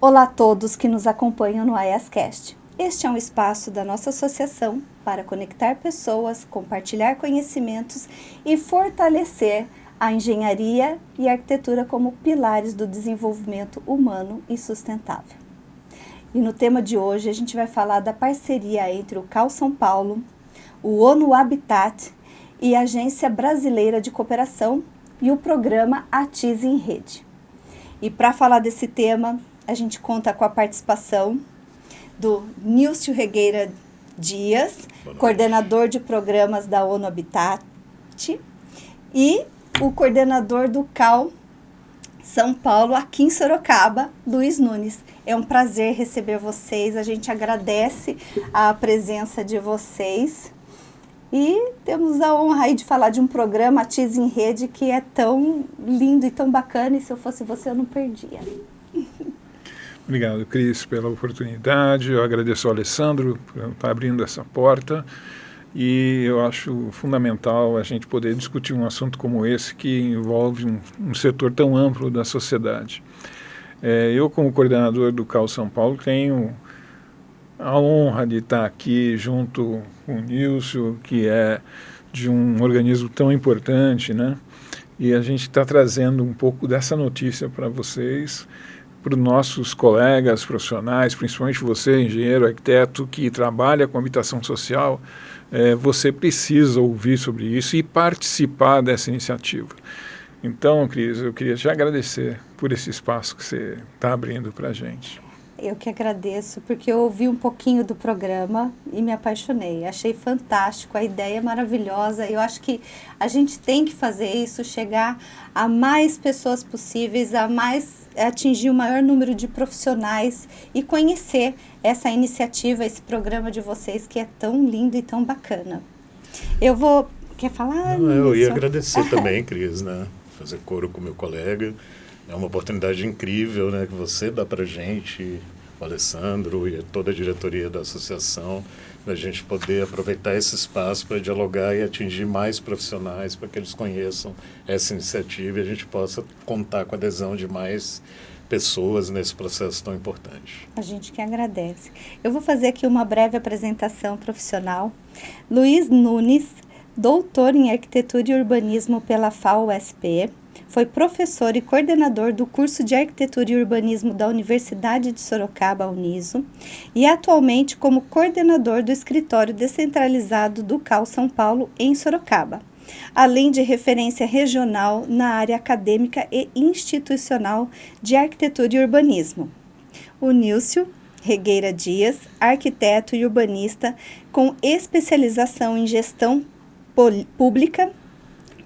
Olá a todos que nos acompanham no AEScast. Este é um espaço da nossa associação para conectar pessoas, compartilhar conhecimentos e fortalecer a engenharia e a arquitetura como pilares do desenvolvimento humano e sustentável. E no tema de hoje a gente vai falar da parceria entre o CAL São Paulo, o ONU Habitat e a Agência Brasileira de Cooperação e o programa ATIS em Rede. E para falar desse tema, a gente conta com a participação do Nilcio Regueira Dias, coordenador de programas da ONU Habitat, e o coordenador do CAL São Paulo, aqui em Sorocaba, Luiz Nunes. É um prazer receber vocês, a gente agradece a presença de vocês. E temos a honra aí de falar de um programa ATIS em Rede que é tão lindo e tão bacana, e se eu fosse você eu não perdia. Obrigado, Cris, pela oportunidade. Eu agradeço ao Alessandro por estar abrindo essa porta. E eu acho fundamental a gente poder discutir um assunto como esse que envolve um setor tão amplo da sociedade. Eu, como coordenador do CAL São Paulo, tenho a honra de estar aqui junto com o Nilcio, que é de um organismo tão importante, né? E a gente está trazendo um pouco dessa notícia para vocês, para os nossos colegas profissionais, principalmente você, engenheiro, arquiteto, que trabalha com habitação social. Você precisa ouvir sobre isso e participar dessa iniciativa. Então, Cris, eu queria te agradecer por esse espaço que você está abrindo para a gente. Eu que agradeço, porque eu ouvi um pouquinho do programa e me apaixonei. Achei fantástico, a ideia é maravilhosa. Eu acho que a gente tem que fazer isso, chegar a mais pessoas possíveis, atingir o maior número de profissionais e conhecer essa iniciativa, esse programa de vocês que é tão lindo e tão bacana. Quer falar? Eu ia agradecer também, Cris, né? Fazer coro com meu colega. É uma oportunidade incrível, né, que você dá para a gente, o Alessandro e toda a diretoria da associação, para a gente poder aproveitar esse espaço para dialogar e atingir mais profissionais, para que eles conheçam essa iniciativa e a gente possa contar com a adesão de mais pessoas nesse processo tão importante. A gente que agradece. Eu vou fazer aqui uma breve apresentação profissional. Luiz Nunes, doutor em Arquitetura e Urbanismo pela FAO-USP, foi professor e coordenador do curso de Arquitetura e Urbanismo da Universidade de Sorocaba, Uniso, e atualmente como coordenador do escritório descentralizado do CAL São Paulo, em Sorocaba, além de referência regional na área acadêmica e institucional de Arquitetura e Urbanismo. O Nilcio Regueira Dias, arquiteto e urbanista com especialização em gestão pública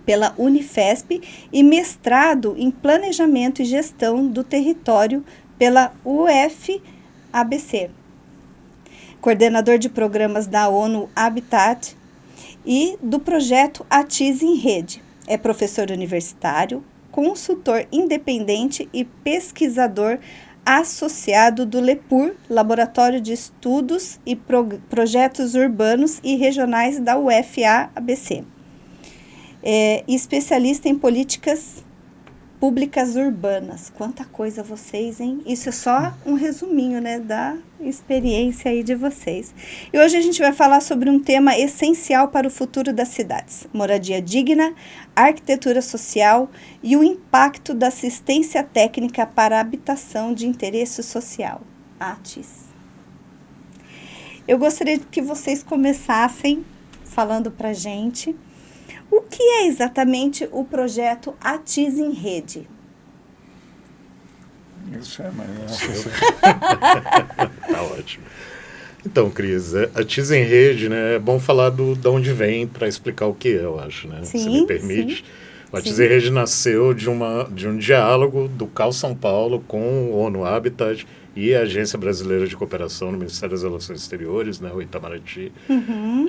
pela Unifesp e mestrado em Planejamento e Gestão do Território pela UFABC. Coordenador de programas da ONU Habitat e do projeto ATIS em Rede. É professor universitário, consultor independente e pesquisador associado do LEPUR, Laboratório de Estudos e Projetos Urbanos e Regionais da UFABC. Especialista em políticas públicas urbanas. Quanta coisa vocês, hein? Isso é só um resuminho, né, da experiência aí de vocês. E hoje a gente vai falar sobre um tema essencial para o futuro das cidades: moradia digna, arquitetura social e o impacto da assistência técnica para a habitação de interesse social, ATIS. Eu gostaria que vocês começassem falando para a gente o que é exatamente o projeto ATIS em Rede. Isso é mais Tá ótimo. Então, Cris, ATIS em Rede, né, é bom falar de onde vem para explicar o que é, eu acho, né? Sim, se me permite. Sim. O ATIS em Rede nasceu de um diálogo do CAL São Paulo com o ONU Habitat e a Agência Brasileira de Cooperação no Ministério das Relações Exteriores, né, o Itamaraty. Uhum.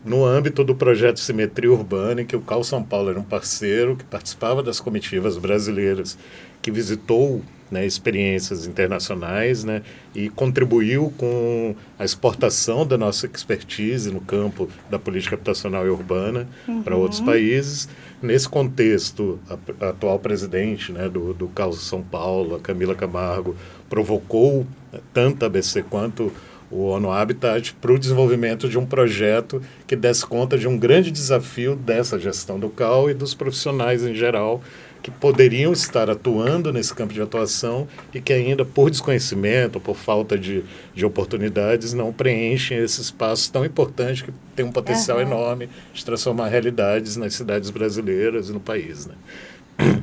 No âmbito do projeto Simetria Urbana, em que o CAL São Paulo era um parceiro que participava das comitivas brasileiras que visitou, né, experiências internacionais, né, e contribuiu com a exportação da nossa expertise no campo da política habitacional e urbana para outros países. Nesse contexto, a atual presidente, né, do CAUS São Paulo, a Camila Camargo, provocou tanto a ABC quanto o ONU Habitat para o desenvolvimento de um projeto que desse conta de um grande desafio dessa gestão do CAU e dos profissionais em geral que poderiam estar atuando nesse campo de atuação e que ainda, por desconhecimento, por falta de oportunidades, não preenchem esse espaço tão importante que tem um potencial enorme de transformar realidades nas cidades brasileiras e no país, né?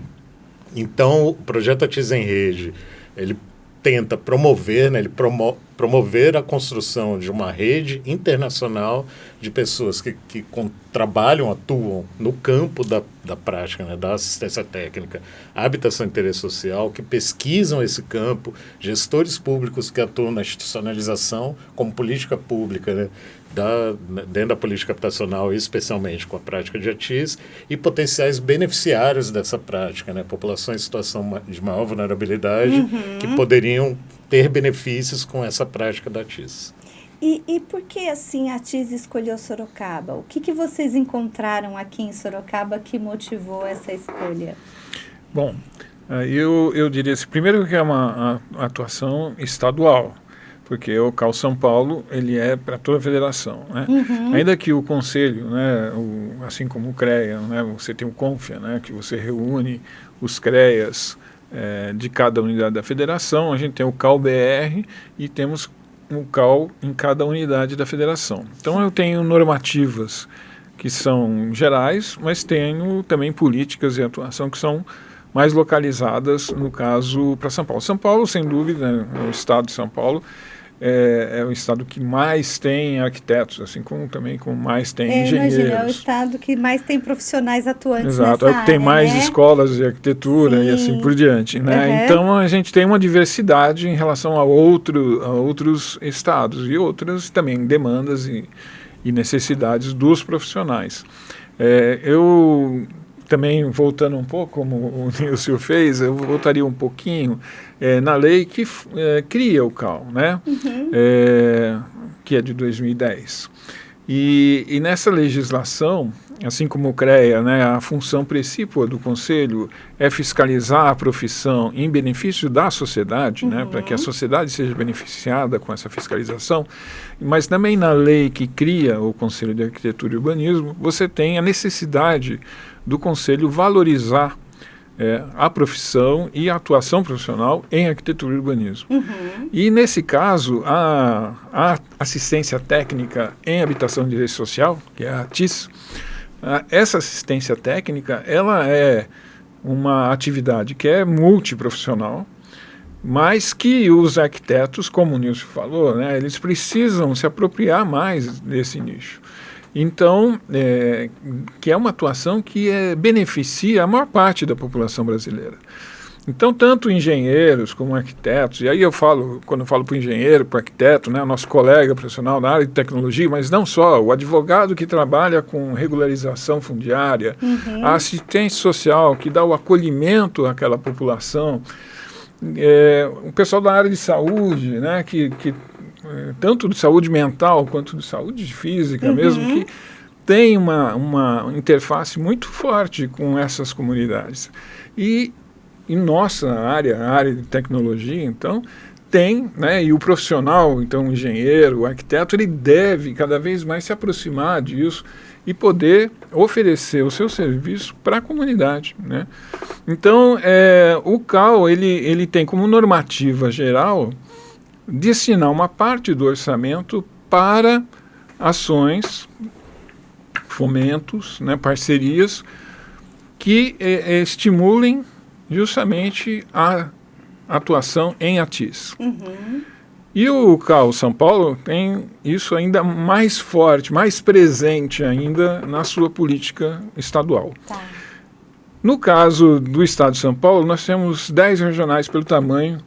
Então, o projeto ATIS em Rede, ele tenta promover, né, promover a construção de uma rede internacional de pessoas que trabalham, atuam no campo da prática, né, da assistência técnica, habitação e interesse social, que pesquisam esse campo, gestores públicos que atuam na institucionalização como política pública, né, dentro da política habitacional, especialmente com a prática de ATIS, e potenciais beneficiários dessa prática, né, populações em situação de maior vulnerabilidade, que poderiam ter benefícios com essa prática da ATIS. E por que, assim, a ATIS escolheu Sorocaba? O que vocês encontraram aqui em Sorocaba que motivou essa escolha? Bom, eu diria assim, primeiro que é uma atuação estadual, porque o CAUS São Paulo, ele é para toda a federação, né? Ainda que o conselho, né, assim como o CREA, né, você tem o CONFIA, né, que você reúne os CREAs de cada unidade da federação, a gente tem o CAU-BR e temos o CAU em cada unidade da federação. Então eu tenho normativas que são gerais, mas tenho também políticas de atuação que são mais localizadas, no caso, para São Paulo. São Paulo, sem dúvida, né, o estado de São Paulo, é o estado que mais tem arquitetos, assim como também com mais tem engenheiros. Imagina, é o estado que mais tem profissionais atuantes. Exato, nessa é o que tem área, mais né? escolas de arquitetura e assim por diante, né? Então a gente tem uma diversidade em relação a outros estados e outras também demandas e necessidades dos profissionais. Eu também, voltando um pouco, como o Nilson fez, eu voltaria um pouquinho na lei que cria o CAU, né? Que é de 2010. E nessa legislação, assim como o CREA, né, a função principal do Conselho é fiscalizar a profissão em benefício da sociedade, né, para que a sociedade seja beneficiada com essa fiscalização, mas também na lei que cria o Conselho de Arquitetura e Urbanismo, você tem a necessidade do Conselho valorizar a profissão e a atuação profissional em arquitetura e urbanismo. E, nesse caso, a assistência técnica em habitação de direito social, que é a ATIS, essa assistência técnica, ela é uma atividade que é multiprofissional, mas que os arquitetos, como o Nilson falou, né, eles precisam se apropriar mais desse nicho. Então, que é uma atuação que beneficia a maior parte da população brasileira. Então, tanto engenheiros como arquitetos, e aí eu falo, quando eu falo para o engenheiro, para o arquiteto, né, nosso colega profissional da área de tecnologia, mas não só, o advogado que trabalha com regularização fundiária, a assistência social que dá o acolhimento àquela população, o pessoal da área de saúde, né, que tanto de saúde mental quanto de saúde física mesmo, que tem uma interface muito forte com essas comunidades. E em nossa área, a área de tecnologia, então, tem, né, e o profissional, então o engenheiro, o arquiteto, ele deve cada vez mais se aproximar disso e poder oferecer o seu serviço para a comunidade, né? Então, o CAU, ele tem como normativa geral destinar uma parte do orçamento para ações, fomentos, né, parcerias que estimulem justamente a atuação em ATIS. E o CAU São Paulo tem isso ainda mais forte, mais presente ainda na sua política estadual. No caso do estado de São Paulo, nós temos 10 regionais pelo tamanho.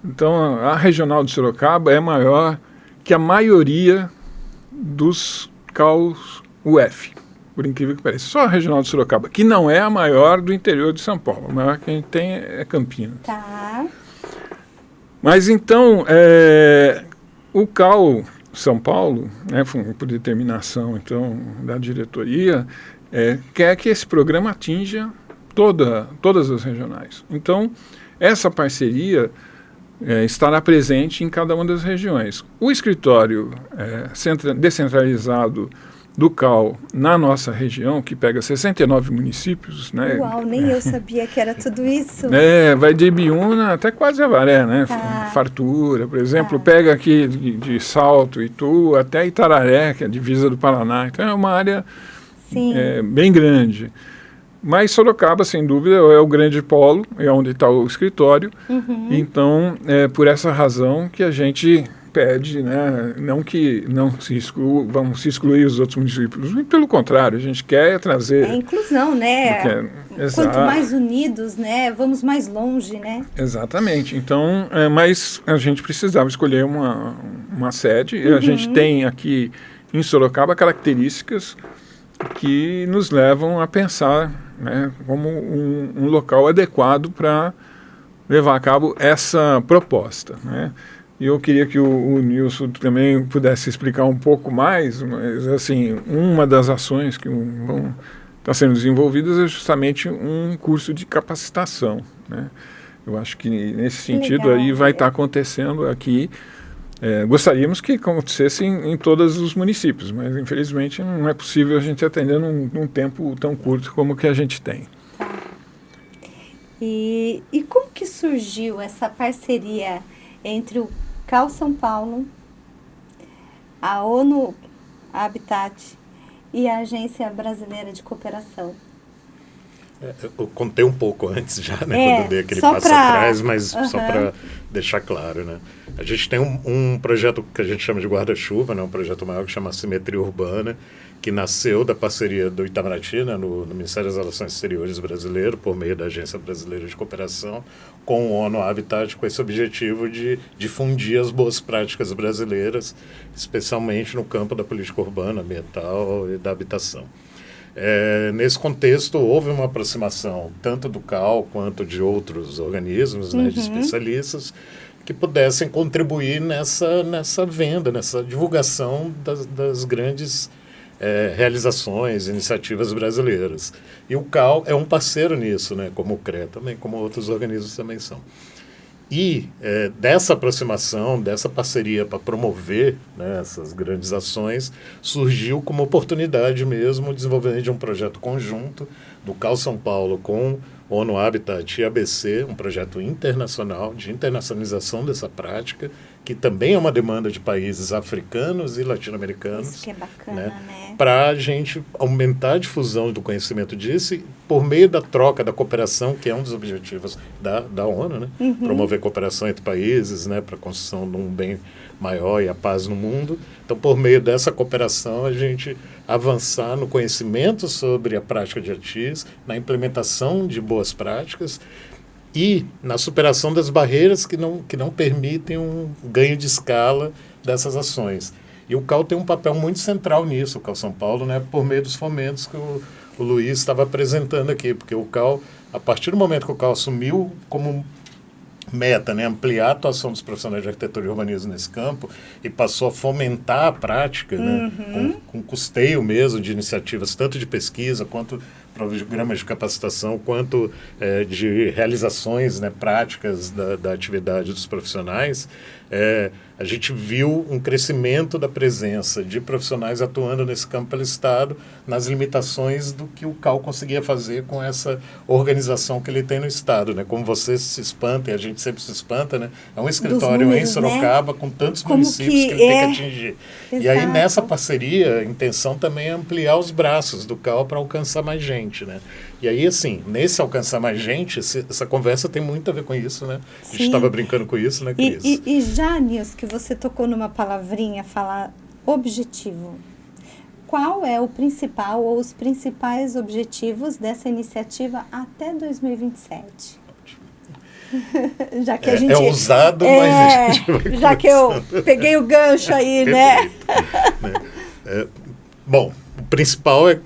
Então, a regional de Sorocaba é maior que a maioria dos CAUs UF, por incrível que pareça. Só a regional de Sorocaba, que não é a maior do interior de São Paulo. A maior que a gente tem é Campinas. Mas então, o CAL São Paulo, né, por determinação então, da diretoria, quer que esse programa atinja todas as regionais. Então, essa parceria estará presente em cada uma das regiões. O escritório descentralizado do CAL na nossa região, que pega 69 municípios, né? Uau, nem eu sabia que era tudo isso. Vai de Ibiúna até quase Avaré, né? Fartura, por exemplo, pega aqui de Salto, Itu, até Itararé, que é a divisa do Paraná. Então é uma área bem grande. Mas Sorocaba, sem dúvida, é o grande polo, é onde está o escritório. Então, por essa razão que a gente pede, né, não que vamos se excluir os outros municípios, pelo contrário, a gente quer trazer... É inclusão, né? Quanto mais unidos, né, vamos mais longe, né? Exatamente. Então, mas a gente precisava escolher uma sede, e a gente tem aqui em Sorocaba características que nos levam a pensar, né, como um local adequado para levar a cabo essa proposta, né? E eu queria que o Nilson também pudesse explicar um pouco mais, mas assim, uma das ações que estão sendo desenvolvidas é justamente um curso de capacitação, né? Eu acho que nesse sentido aí vai estar acontecendo aqui. Gostaríamos que acontecesse em todos os municípios, mas infelizmente não é possível a gente atender num tempo tão curto como que a gente tem. E como que surgiu essa parceria entre o CAL São Paulo, a ONU Habitat e a Agência Brasileira de Cooperação? Eu contei um pouco antes já, né, quando eu dei aquele passo atrás, mas só para deixar claro, né? A gente tem um projeto que a gente chama de guarda-chuva, né, um projeto maior que chama Simetria Urbana, que nasceu da parceria do Itamaraty, né, no Ministério das Relações Exteriores brasileiro, por meio da Agência Brasileira de Cooperação, com o ONU Habitat, com esse objetivo de difundir as boas práticas brasileiras, especialmente no campo da política urbana, ambiental e da habitação. Nesse contexto, houve uma aproximação tanto do CAL quanto de outros organismos, né, de especialistas, que pudessem contribuir nessa venda, nessa divulgação das grandes realizações, iniciativas brasileiras. E o CAL é um parceiro nisso, né, como o CREA também, como outros organismos também são. E dessa aproximação, dessa parceria para promover, né, essas grandes ações, surgiu como oportunidade mesmo o desenvolvimento de um projeto conjunto do CAL São Paulo com ONU Habitat e ABC, um projeto internacional de internacionalização dessa prática, que também é uma demanda de países africanos e latino-americanos. Isso que é bacana, né? Para a gente aumentar a difusão do conhecimento disso por meio da troca, da cooperação, que é um dos objetivos da ONU, né? Promover cooperação entre países, né, para a construção de um bem maior e a paz no mundo. Então, por meio dessa cooperação, a gente avançar no conhecimento sobre a prática de ATIs, na implementação de boas práticas e na superação das barreiras que não permitem um ganho de escala dessas ações. E o CAL tem um papel muito central nisso, o CAL São Paulo, né, por meio dos fomentos que o Luiz estava apresentando aqui, porque o CAL, a partir do momento que o CAL assumiu como meta, né, ampliar a atuação dos profissionais de arquitetura e urbanismo nesse campo e passou a fomentar a prática, né, com custeio mesmo de iniciativas, tanto de pesquisa quanto programas de capacitação, quanto de realizações, né, práticas da atividade dos profissionais. A gente viu um crescimento da presença de profissionais atuando nesse campo pelo Estado, nas limitações do que o CAL conseguia fazer com essa organização que ele tem no Estado, né? Como você se espanta, e a gente sempre se espanta, né? É um escritório números, em Sorocaba, né? Com tantos municípios que ele tem que atingir. Exato. E aí, nessa parceria, a intenção também é ampliar os braços do CAL para alcançar mais gente, né? E aí, assim, nesse alcançar mais gente, essa conversa tem muito a ver com isso, né? Sim. A gente estava brincando com isso, né, Cris? E já, Nilson, que você tocou numa palavrinha, falar objetivo. Qual é o principal ou os principais objetivos dessa iniciativa até 2027? Já que a gente... ousado, mas a gente vai já que eu peguei o gancho aí, né? Bom, o principal é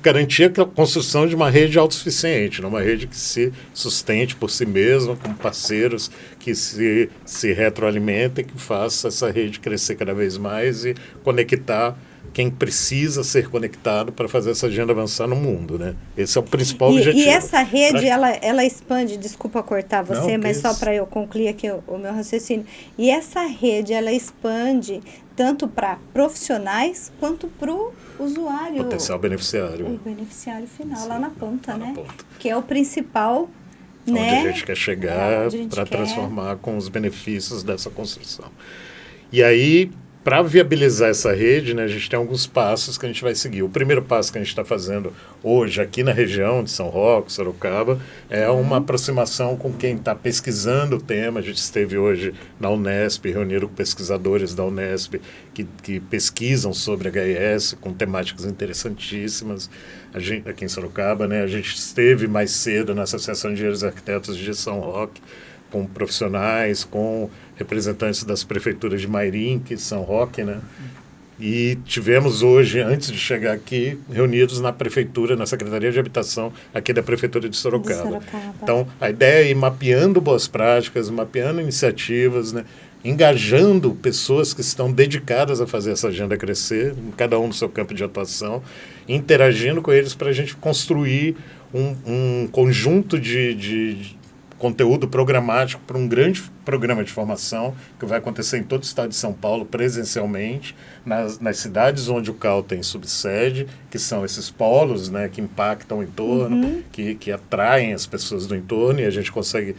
garantir a construção de uma rede autossuficiente, uma rede que se sustente por si mesma, com parceiros que se retroalimentem, que faça essa rede crescer cada vez mais e conectar quem precisa ser conectado para fazer essa agenda avançar no mundo, né? Esse é o principal objetivo. E essa rede, ela expande, desculpa cortar você, Não, mas só para eu concluir aqui o meu raciocínio. E essa rede, ela expande tanto para profissionais quanto para o usuário. Potencial beneficiário. O beneficiário final, sim, lá na ponta, lá né? Na ponta. Que é o principal, onde né? a gente quer chegar para transformar com os benefícios dessa construção. E aí, para viabilizar essa rede, né, a gente tem alguns passos que a gente vai seguir. O primeiro passo que a gente está fazendo hoje aqui na região de São Roque, Sorocaba, é uma aproximação com quem está pesquisando o tema. A gente esteve hoje na Unesp, reunido com pesquisadores da Unesp que pesquisam sobre HIS com temáticas interessantíssimas. A gente, aqui em Sorocaba, né, a gente esteve mais cedo na Associação de Engenheiros e Arquitetos de São Roque, com profissionais, com representantes das prefeituras de Mairinque, São Roque, né? E tivemos hoje, antes de chegar aqui, reunidos na prefeitura, na Secretaria de Habitação, aqui da Prefeitura de Sorocaba. Então, a ideia é ir mapeando boas práticas, mapeando iniciativas, né? Engajando pessoas que estão dedicadas a fazer essa agenda crescer, cada um no seu campo de atuação, interagindo com eles para a gente construir um conjunto de conteúdo programático para um grande programa de formação que vai acontecer em todo o estado de São Paulo presencialmente, nas cidades onde o CAL tem subsede, que são esses polos, né, que impactam o entorno, que atraem as pessoas do entorno, e a gente consegue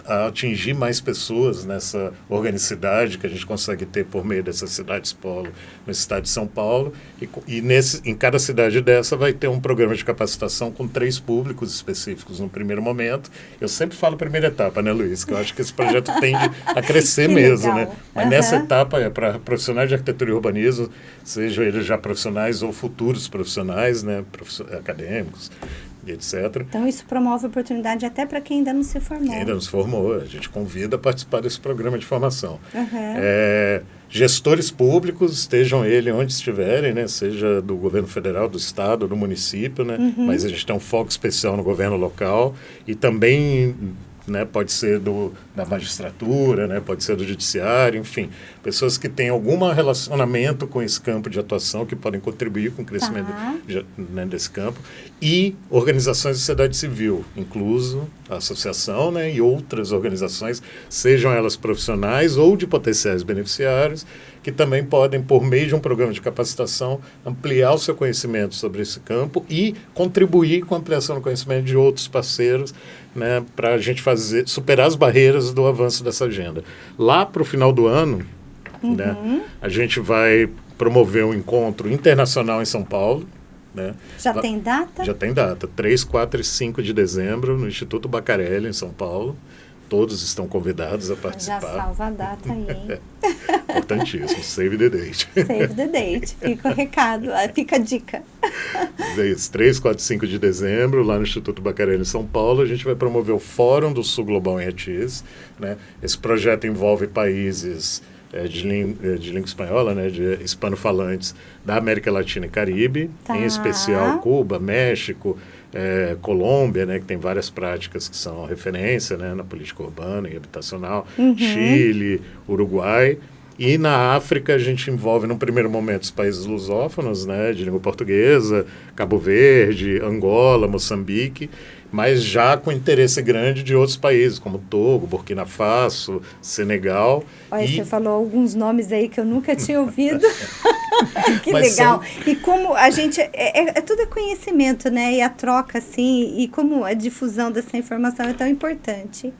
atingir mais pessoas nessa organicidade que a gente consegue ter por meio dessas cidades polo no estado de São Paulo, e em cada cidade dessa vai ter um programa de capacitação com 3 públicos específicos no primeiro momento. Eu sempre falo primeira etapa, né, Luiz? Que eu acho que esse projeto tende a crescer mesmo, né? Mas nessa etapa é para profissionais de arquitetura e urbanismo, sejam eles já profissionais ou futuros profissionais, né? Acadêmicos e etc. Então isso promove oportunidade até para quem ainda não se formou. Quem ainda não se formou, a gente convida a participar desse programa de formação. Gestores públicos, estejam eles onde estiverem, né? Seja do governo federal, do estado, do município, né? Mas a gente tem um foco especial no governo local e também, né, pode ser da magistratura, né, pode ser do judiciário, enfim, pessoas que têm algum relacionamento com esse campo de atuação, que podem contribuir com o crescimento né, desse campo, e organizações da sociedade civil, incluso a associação, né, e outras organizações, sejam elas profissionais ou de potenciais beneficiários, que também podem, por meio de um programa de capacitação, ampliar o seu conhecimento sobre esse campo e contribuir com a ampliação do conhecimento de outros parceiros, né, para a gente superar as barreiras do avanço dessa agenda. Lá para o final do ano, né, a gente vai promover um encontro internacional em São Paulo. Né? Já tem data? Já tem data, 3, 4 e 5 de dezembro, no Instituto Bacarelli, em São Paulo. Todos estão convidados a participar. Já salva a data aí, hein? Importantíssimo, save the date. Save the date, fica o recado, fica a dica. É isso, 3, 4 e 5 de dezembro, lá no Instituto Bacarelli, em São Paulo, a gente vai promover o Fórum do Sul Global em RTIS, né? Esse projeto envolve países de língua espanhola, né, de hispanofalantes da América Latina e Caribe, em especial Cuba, México, Colômbia, né, que tem várias práticas que são referência, né, na política urbana e habitacional, Chile, Uruguai. E na África a gente envolve, num primeiro momento, os países lusófonos, né, de língua portuguesa, Cabo Verde, Angola, Moçambique, mas já com interesse grande de outros países, como Togo, Burkina Faso, Senegal. Olha, você falou alguns nomes aí que eu nunca tinha ouvido. Que mas legal. E como a gente... tudo é conhecimento, né? E a troca, assim, e como a difusão dessa informação é tão importante.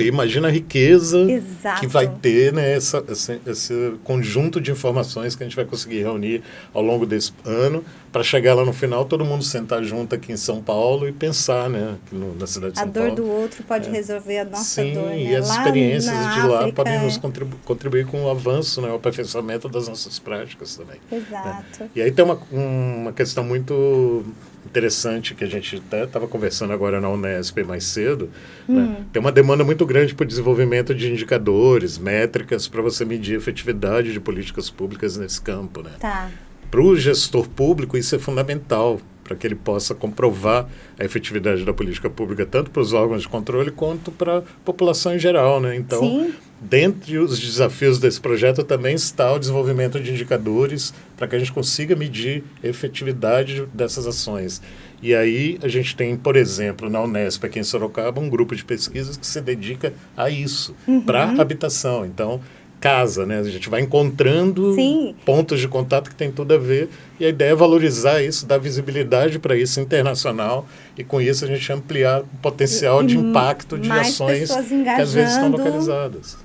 Imagina a riqueza Exato. Que vai ter, né, esse conjunto de informações que a gente vai conseguir reunir ao longo desse ano, para chegar lá no final, todo mundo sentar junto aqui em São Paulo e pensar, né, na cidade de São Paulo. A dor do outro pode resolver a nossa dor, né? Sim, e as experiências de lá podem nos contribuir com o avanço, né, o aperfeiçoamento das nossas práticas também. Exato. Né? E aí tem uma questão muito interessante que a gente até estava conversando agora na Unesp mais cedo, né? Tem uma demanda muito grande para o desenvolvimento de indicadores, métricas, para você medir a efetividade de políticas públicas nesse campo, né? Tá. para o gestor público isso é fundamental, para que ele possa comprovar a efetividade da política pública, tanto para os órgãos de controle quanto para a população em geral, né? Então, Sim. dentre os desafios desse projeto também está o desenvolvimento de indicadores para que a gente consiga medir a efetividade dessas ações. E aí a gente tem, por exemplo, na Unesp, aqui em Sorocaba, um grupo de pesquisas que se dedica a isso, para habitação. Então, casa, né? A gente vai encontrando Sim. pontos de contato que tem tudo a ver, e a ideia é valorizar isso, dar visibilidade para isso internacional, e com isso a gente ampliar o potencial de impacto de ações que às vezes estão localizadas.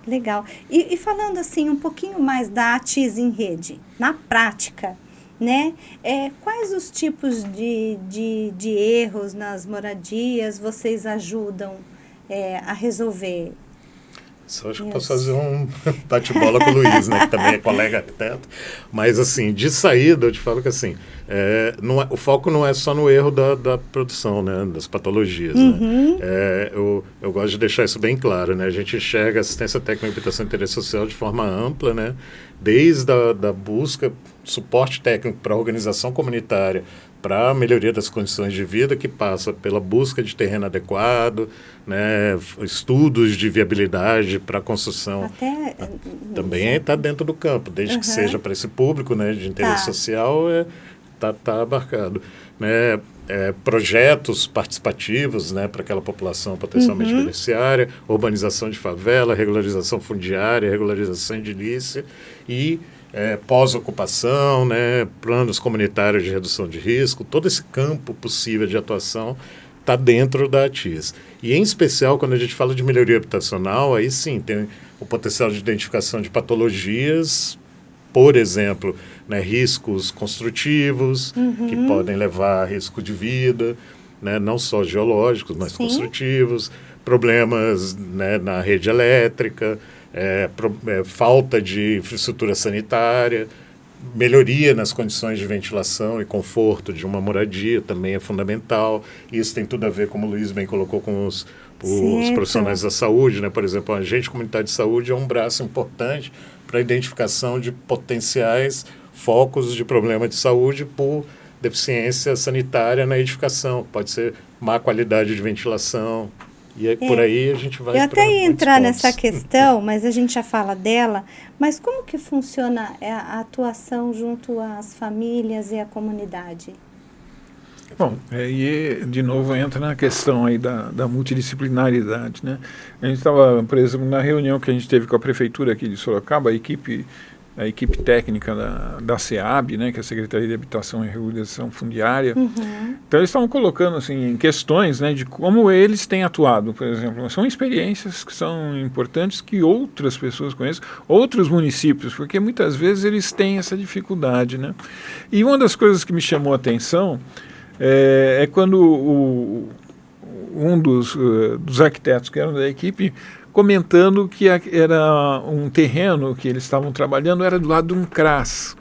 Legal. E falando assim um pouquinho mais da ATIS em rede, na prática, né? Quais os tipos de erros nas moradias vocês ajudam a resolver? Só acho que posso fazer um bate-bola com o Luiz, né, que também é colega arquiteto. Mas, assim, de saída, eu te falo que, assim, o foco não é só no erro da produção, né, das patologias. Né? Eu gosto de deixar isso bem claro, né? A gente enxerga assistência técnica e habitação e interesse social de forma ampla, né? Desde a busca, suporte técnico para a organização comunitária, para a melhoria das condições de vida, que passa pela busca de terreno adequado, né, estudos de viabilidade para a construção. Também está dentro do campo, desde que seja para esse público, né, de interesse social, tá abarcado. Né, projetos participativos, né, para aquela população potencialmente beneficiária, urbanização de favela, regularização fundiária, regularização edilícia e pós-ocupação, né, planos comunitários de redução de risco, todo esse campo possível de atuação está dentro da ATIS. E, em especial, quando a gente fala de melhoria habitacional, aí sim, tem o potencial de identificação de patologias, por exemplo, né, riscos construtivos, que podem levar a risco de vida, né, não só geológicos, mas construtivos, problemas, né, na rede elétrica, falta de infraestrutura sanitária, melhoria nas condições de ventilação e conforto de uma moradia também é fundamental. Isso tem tudo a ver, como o Luiz bem colocou, com os profissionais da saúde, né? Por exemplo, a agente comunitário de saúde é um braço importante para a identificação de potenciais focos de problema de saúde por deficiência sanitária na edificação. Pode ser má qualidade de ventilação. E por aí a gente vai... Eu até ia entrar nessa questão, mas a gente já fala dela. Mas como que funciona a atuação junto às famílias e à comunidade? Bom, e de novo entra na questão aí da multidisciplinaridade, né? A gente estava, por exemplo, na reunião que a gente teve com a prefeitura aqui de Sorocaba, a equipe técnica da SEAB, né, que é a Secretaria de Habitação e Regularização Fundiária. Então eles estavam colocando assim, questões, né, de como eles têm atuado, por exemplo. São experiências que são importantes que outras pessoas conhecem, outros municípios, porque muitas vezes eles têm essa dificuldade. Né? E uma das coisas que me chamou a atenção é quando um dos arquitetos que eram da equipe comentando que era um terreno que eles estavam trabalhando, era do lado de um CRAS,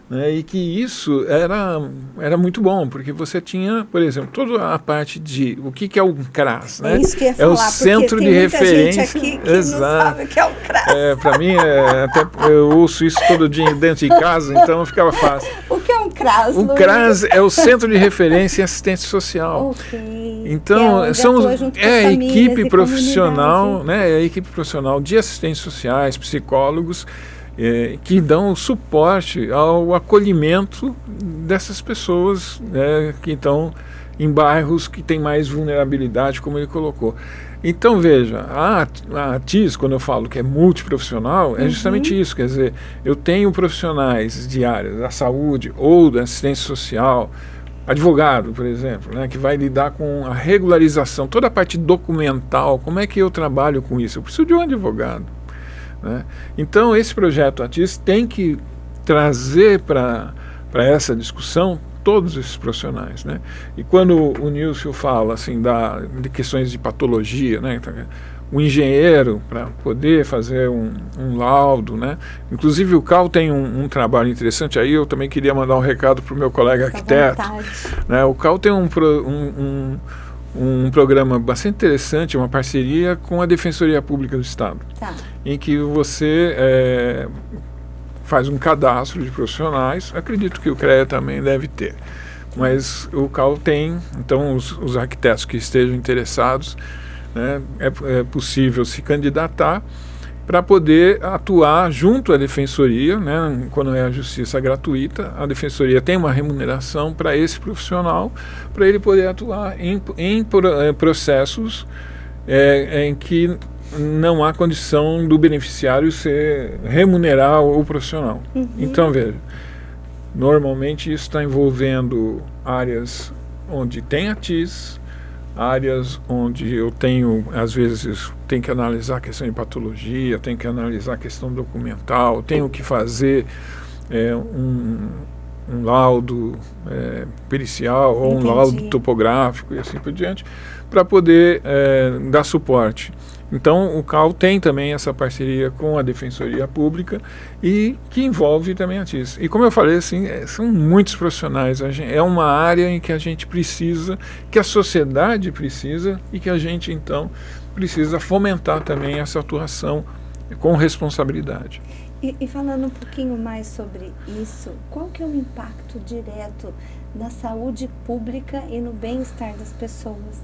né, e que isso era muito bom, porque você tinha, por exemplo, toda a parte de o que é um CRAS, né? É isso que eu ia falar, o centro de referência. Gente aqui que não sabe o que é um CRAS. Para mim, até eu ouço isso todo dia dentro de casa, então ficava fácil. O que é um CRAS? O CRAS é o Centro de Referência em Assistência Social. Ok. Então, a equipe profissional, né, a equipe profissional de assistentes sociais, psicólogos, que dão suporte ao acolhimento dessas pessoas, que estão em bairros que têm mais vulnerabilidade, como ele colocou. Então, veja, a ATIS, quando eu falo que é multiprofissional, é justamente isso, quer dizer, eu tenho profissionais de áreas da saúde ou da assistência social, advogado, por exemplo, né, que vai lidar com a regularização, toda a parte documental, como é que eu trabalho com isso? Eu preciso de um advogado. Né? Então, esse projeto ATIS tem que trazer para essa discussão todos esses profissionais. Né? E quando o Nilson fala assim, de questões de patologia, né, o engenheiro, para poder fazer um laudo, né? Inclusive o CAL tem um trabalho interessante, aí eu também queria mandar um recado para o meu colega arquiteto. Né? O CAL tem um programa bastante interessante, uma parceria com a Defensoria Pública do Estado, em que você faz um cadastro de profissionais, acredito que o CREA também deve ter. Mas o CAL tem, então os arquitetos que estejam interessados, né, é possível se candidatar para poder atuar junto à defensoria, né, quando é a justiça gratuita, a defensoria tem uma remuneração para esse profissional, para ele poder atuar em processos em que não há condição do beneficiário remunerar o profissional. Então, veja, normalmente isso está envolvendo áreas onde tem a TIS, áreas onde eu tenho, às vezes, tenho que analisar a questão de patologia, tenho que analisar a questão documental, tenho que fazer um laudo pericial ou um laudo topográfico e assim por diante, para poder dar suporte. Então, o CAL tem também essa parceria com a Defensoria Pública e que envolve também a TIS. E como eu falei, assim, são muitos profissionais. É uma área em que a gente precisa, que a sociedade precisa e que a gente, então, precisa fomentar também essa atuação com responsabilidade. E falando um pouquinho mais sobre isso, qual que é o impacto direto na saúde pública e no bem-estar das pessoas?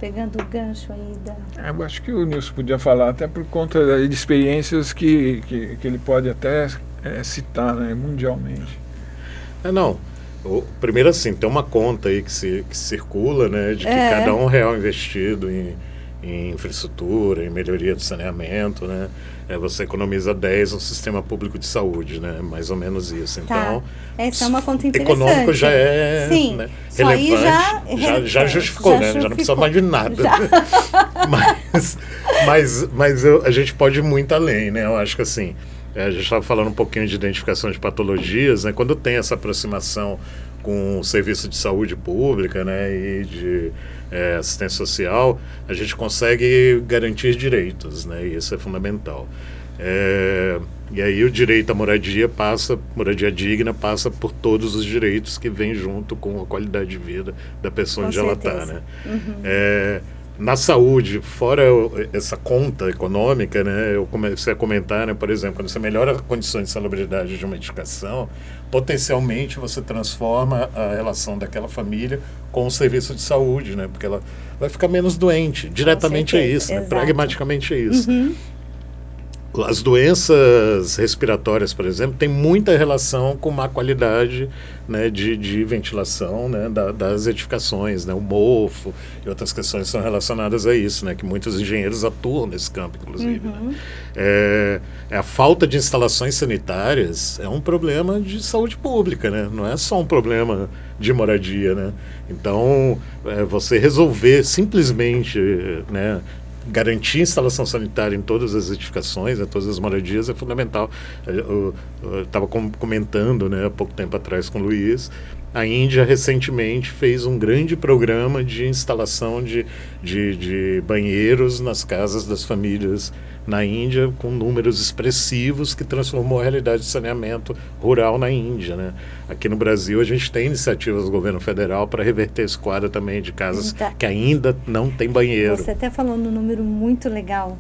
Pegando o gancho aí da... Eu acho que o Nilson podia falar, até por conta de experiências que ele pode até citar, né, mundialmente. Não. Primeiro, assim, tem uma conta aí que circula, né, de que cada R$1 investido em infraestrutura, em melhoria do saneamento, né, você economiza 10 no sistema público de saúde, né, mais ou menos isso. Então, essa é uma conta interessante. Econômico já é, sim, né, relevante. Já justificou, né, já não precisa mais de nada. mas a gente pode ir muito além, né, eu acho que assim, a gente estava falando um pouquinho de identificação de patologias, né, quando tem essa aproximação com o serviço de saúde pública, né, e de assistência social, a gente consegue garantir direitos, né, e isso é fundamental. E aí o direito à moradia digna passa por todos os direitos que vêm junto com a qualidade de vida da pessoa onde ela está, né? Na saúde, fora essa conta econômica, né, eu comecei a comentar, né, por exemplo, quando você melhora a condição de salubridade de uma edificação, potencialmente você transforma a relação daquela família com o serviço de saúde, né, porque ela vai ficar menos doente. Diretamente é isso, né, pragmaticamente é isso. As doenças respiratórias, por exemplo, têm muita relação com má qualidade, né, de ventilação, né, das edificações, né, o mofo e outras questões são relacionadas a isso, né, que muitos engenheiros atuam nesse campo, inclusive. Né. A falta de instalações sanitárias é um problema de saúde pública, né, não é só um problema de moradia. Né. Então, você resolver simplesmente, né, garantir instalação sanitária em todas as edificações, em todas as moradias, é fundamental. Eu estava comentando, né, há pouco tempo atrás com o Luiz, a Índia recentemente fez um grande programa de instalação de banheiros nas casas das famílias na Índia, com números expressivos, que transformou a realidade de saneamento rural na Índia. Né? Aqui no Brasil a gente tem iniciativas do governo federal para reverter esse quadro também de casas que ainda não tem banheiro. Você até falou num número muito legal,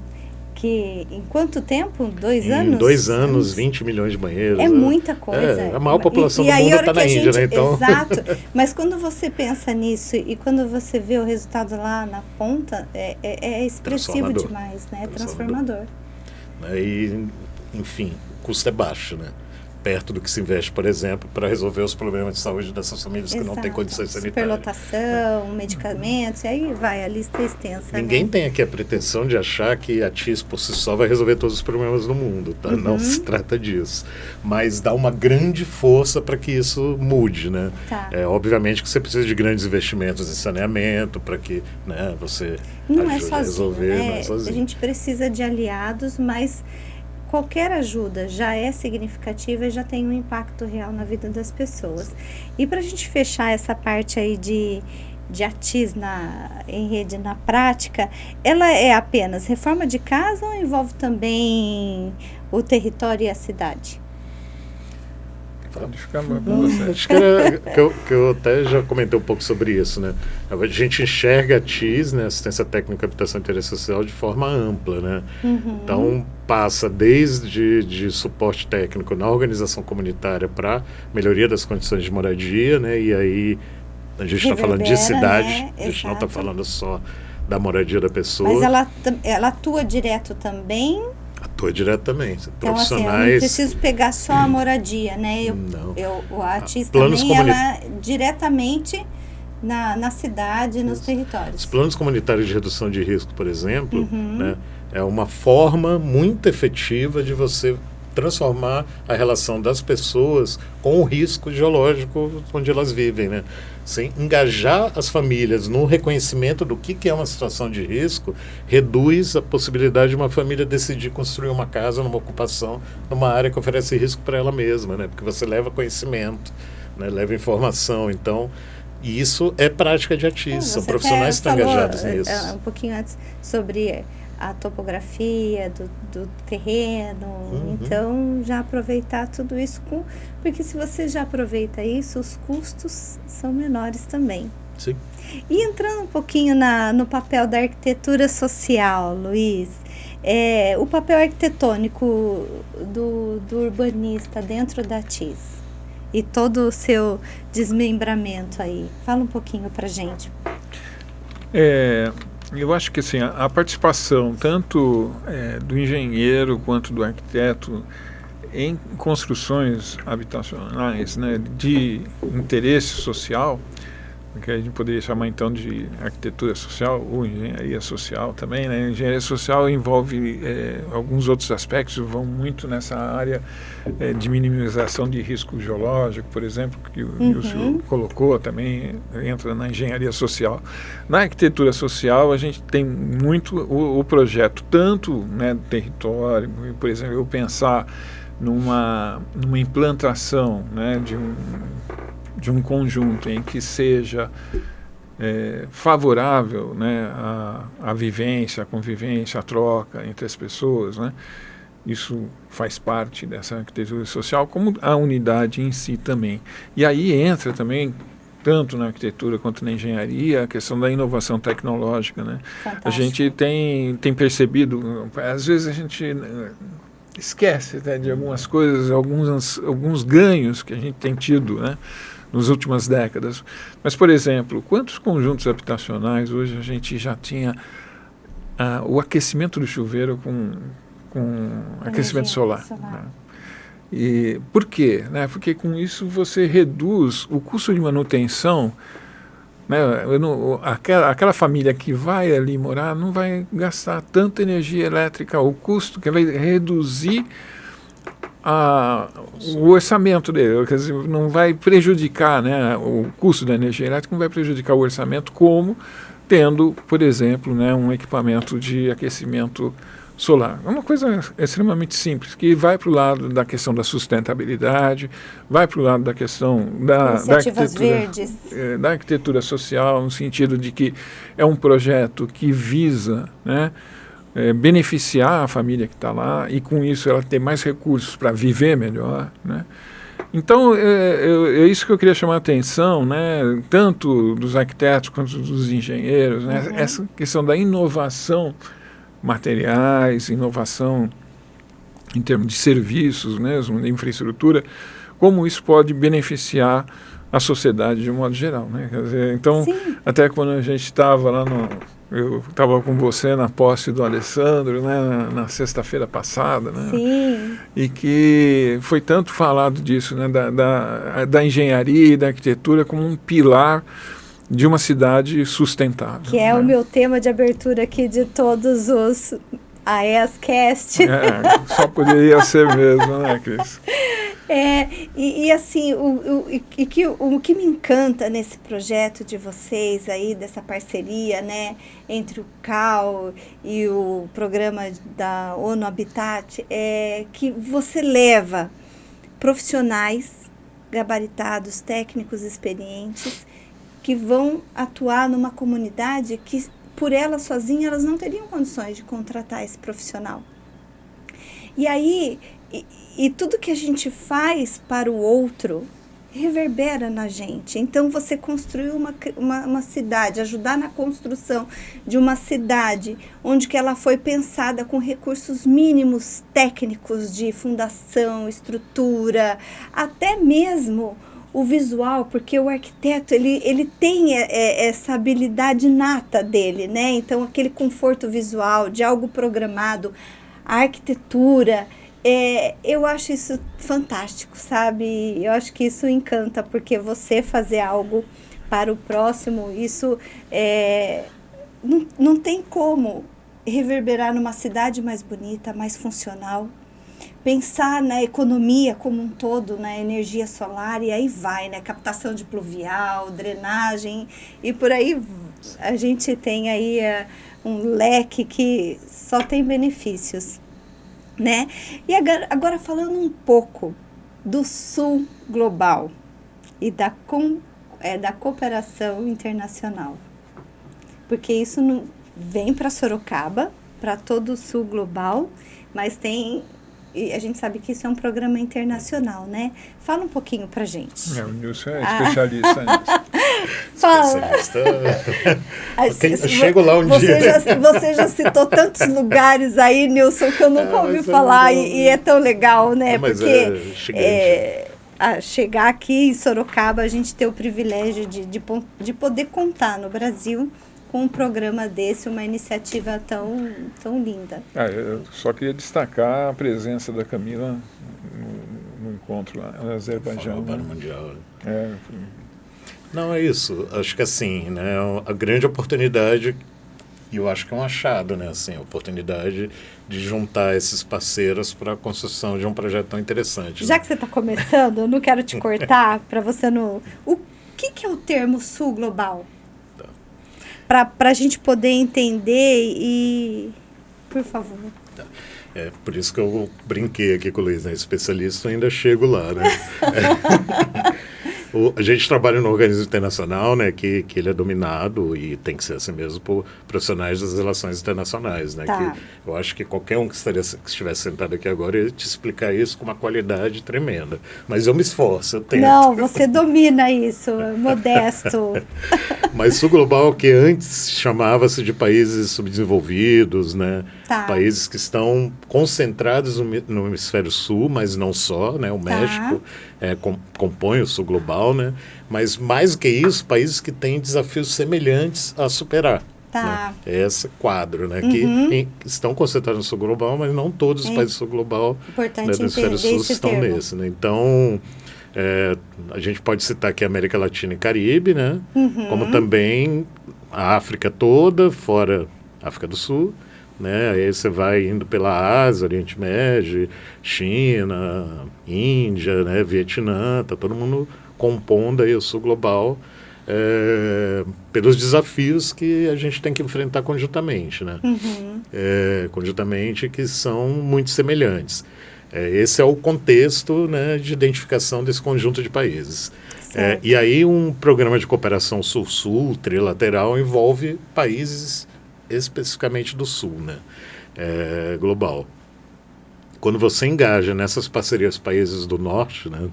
que em quanto tempo? 2 anos? Em 2 anos, 20 milhões de banheiros. É muita coisa. A maior população do mundo está na Índia, né? Então... Exato. Mas quando você pensa nisso e quando você vê o resultado lá na ponta, é expressivo demais, né? É transformador. E, enfim, o custo é baixo, né? Perto do que se investe, por exemplo, para resolver os problemas de saúde dessas famílias que não têm condições sanitárias. Superlotação, medicamentos, e aí vai, a lista é extensa. Ninguém tem aqui a pretensão de achar que a TIS por si só vai resolver todos os problemas do mundo, tá? Não se trata disso. Mas dá uma grande força para que isso mude, né? Obviamente que você precisa de grandes investimentos em saneamento para que, né, você não ajude a resolver. Não é sozinho. A gente precisa de aliados, mas qualquer ajuda já é significativa e já tem um impacto real na vida das pessoas. E para a gente fechar essa parte aí de ATIS em rede na prática, ela é apenas reforma de casa ou envolve também o território e a cidade? Pode ficar com você. Acho que eu até já comentei um pouco sobre isso, né? A gente enxerga a TIS, né, Assistência Técnica, Habitação e Interesse Social, de forma ampla, né? Então, passa desde de suporte técnico na organização comunitária para melhoria das condições de moradia, né? E aí a gente está falando de cidade, né? A gente não está falando só da moradia da pessoa. Mas ela atua direto também? Atua diretamente. Então, assim, eu não preciso pegar só a moradia, né? A TIS também, ela diretamente na cidade, nos territórios. Os planos comunitários de redução de risco, por exemplo, né, é uma forma muito efetiva de você transformar a relação das pessoas com o risco geológico onde elas vivem, né? Sem engajar as famílias no reconhecimento do que é uma situação de risco, reduz a possibilidade de uma família decidir construir uma casa, numa ocupação, numa área que oferece risco para ela mesma, né? Porque você leva conhecimento, né? Leva informação, então isso é prática de ATIS, são profissionais que estão engajados nisso. Um pouquinho antes sobre a topografia do terreno, então já aproveitar tudo isso, porque se você já aproveita isso, os custos são menores também. Sim. E entrando um pouquinho no papel da arquitetura social, Luiz, o papel arquitetônico do urbanista dentro da TIS e todo o seu desmembramento aí, fala um pouquinho pra gente. Eu acho que assim, a participação tanto do engenheiro quanto do arquiteto em construções habitacionais, né, de interesse social, que a gente poderia chamar então de arquitetura social ou engenharia social também, né? Engenharia social envolve alguns outros aspectos, vão muito nessa área de minimização de risco geológico, por exemplo, que o senhor colocou também, entra na engenharia social. Na arquitetura social a gente tem muito o projeto, tanto, né, do território, por exemplo, eu pensar numa implantação, né, de um conjunto em que seja favorável, né, à vivência, à convivência, à troca entre as pessoas, né? Isso faz parte dessa arquitetura social, como a unidade em si também. E aí entra também, tanto na arquitetura quanto na engenharia, a questão da inovação tecnológica, né? Fantástico. A gente tem percebido, às vezes a gente esquece, né, de algumas coisas, alguns ganhos que a gente tem tido, né, nas últimas décadas. Mas, por exemplo, quantos conjuntos habitacionais hoje a gente já tinha o aquecimento do chuveiro com aquecimento solar. Né? E por quê? Né? Porque com isso você reduz o custo de manutenção. Né? Aquela família que vai ali morar não vai gastar tanta energia elétrica, o custo que vai reduzir o orçamento dele, quer dizer, não vai prejudicar, né, o custo da energia elétrica não vai prejudicar o orçamento, como tendo, por exemplo, né, um equipamento de aquecimento solar. É uma coisa extremamente simples, que vai para o lado da questão da sustentabilidade, vai para o lado da questão da arquitetura social, no sentido de que é um projeto que visa, né, beneficiar a família que está lá e com isso ela ter mais recursos para viver melhor, né? Então é isso que eu queria chamar a atenção, né? Tanto dos arquitetos quanto dos engenheiros, né? Essa questão da inovação materiais, inovação em termos de serviços mesmo, de infraestrutura, como isso pode beneficiar a sociedade de um modo geral, né? Quer dizer, então, sim, até quando a gente estava lá eu estava com você na posse do Alessandro, né, na sexta-feira passada, né? Sim. E que foi tanto falado disso, né, da engenharia e da arquitetura como um pilar de uma cidade sustentável. Que é, né, o meu tema de abertura aqui de todos os AEScast. Só poderia ser mesmo, né, Cris? E assim, o que me encanta nesse projeto de vocês aí, dessa parceria, né, entre o CAL e o programa da ONU Habitat, é que você leva profissionais gabaritados, técnicos experientes, que vão atuar numa comunidade que, por elas sozinhas, elas não teriam condições de contratar esse profissional. E aí, e tudo que a gente faz para o outro reverbera na gente. Então, você construir uma cidade, ajudar na construção de uma cidade onde que ela foi pensada com recursos mínimos técnicos de fundação, estrutura, até mesmo o visual, porque o arquiteto, ele tem essa habilidade nata dele, né? Então, aquele conforto visual de algo programado, a arquitetura, eu acho isso fantástico, sabe? Eu acho que isso encanta, porque você fazer algo para o próximo, isso não tem como reverberar numa cidade mais bonita, mais funcional. Pensar na economia como um todo, na energia solar, e aí vai, né? Captação de pluvial, drenagem, e por aí a gente tem aí um leque que só tem benefícios, né? E agora falando um pouco do Sul Global e da cooperação internacional, porque isso não vem para Sorocaba, para todo o Sul Global, mas e a gente sabe que isso é um programa internacional, né? Fala um pouquinho pra gente. O Nilson é especialista nisso. Fala. Eu chego lá um dia. Você já citou tantos lugares aí, Nilson, que eu nunca ouvi falar, e é tão legal, né? Porque chegar aqui em Sorocaba, a gente ter o privilégio de poder contar no Brasil com um programa desse, uma iniciativa tão linda. Eu só queria destacar a presença da Camila no encontro lá no Azerbaijão. Para o Mundial. Não, é isso. Acho que assim, né, a grande oportunidade, e eu acho que é um achado, né, assim, a oportunidade de juntar esses parceiros para a construção de um projeto tão interessante. Já né? que você está começando, eu não quero te cortar para você não... O que é o termo Sul Global? Para a gente poder entender por favor. Por isso que eu brinquei aqui com o Luiz, né? Especialista, eu ainda chego lá, né? A gente trabalha no organismo internacional, né, que ele é dominado, e tem que ser assim mesmo, por profissionais das relações internacionais, né? Tá. Que eu acho que qualquer um que estivesse sentado aqui agora ia te explicar isso com uma qualidade tremenda. Mas eu me esforço, eu tento. Não, você domina isso, modesto. Mas Sul Global, que antes chamava-se de países subdesenvolvidos, né? Tá. Países que estão concentrados no hemisfério sul, mas não só, né? O México compõe o Sul Global, né? Mas mais do que isso, países que têm desafios semelhantes a superar. Tá. Né? É esse quadro, né? Que estão concentrados no Sul Global, mas não todos os países do Sul Global, né, do hemisfério sul estão nesse, né? Então, a gente pode citar aqui a América Latina e Caribe, né? Como também a África toda, fora a África do Sul, né? Aí você vai indo pela Ásia, Oriente Médio, China, Índia, né? Vietnã, tá todo mundo compondo aí o Sul Global, pelos desafios que a gente tem que enfrentar conjuntamente, né? Conjuntamente, que são muito semelhantes. Esse é o contexto, né, de identificação desse conjunto de países. E aí um programa de cooperação Sul-Sul, trilateral, envolve países especificamente do Sul, né, global. Quando você engaja nessas parcerias países do Norte, né,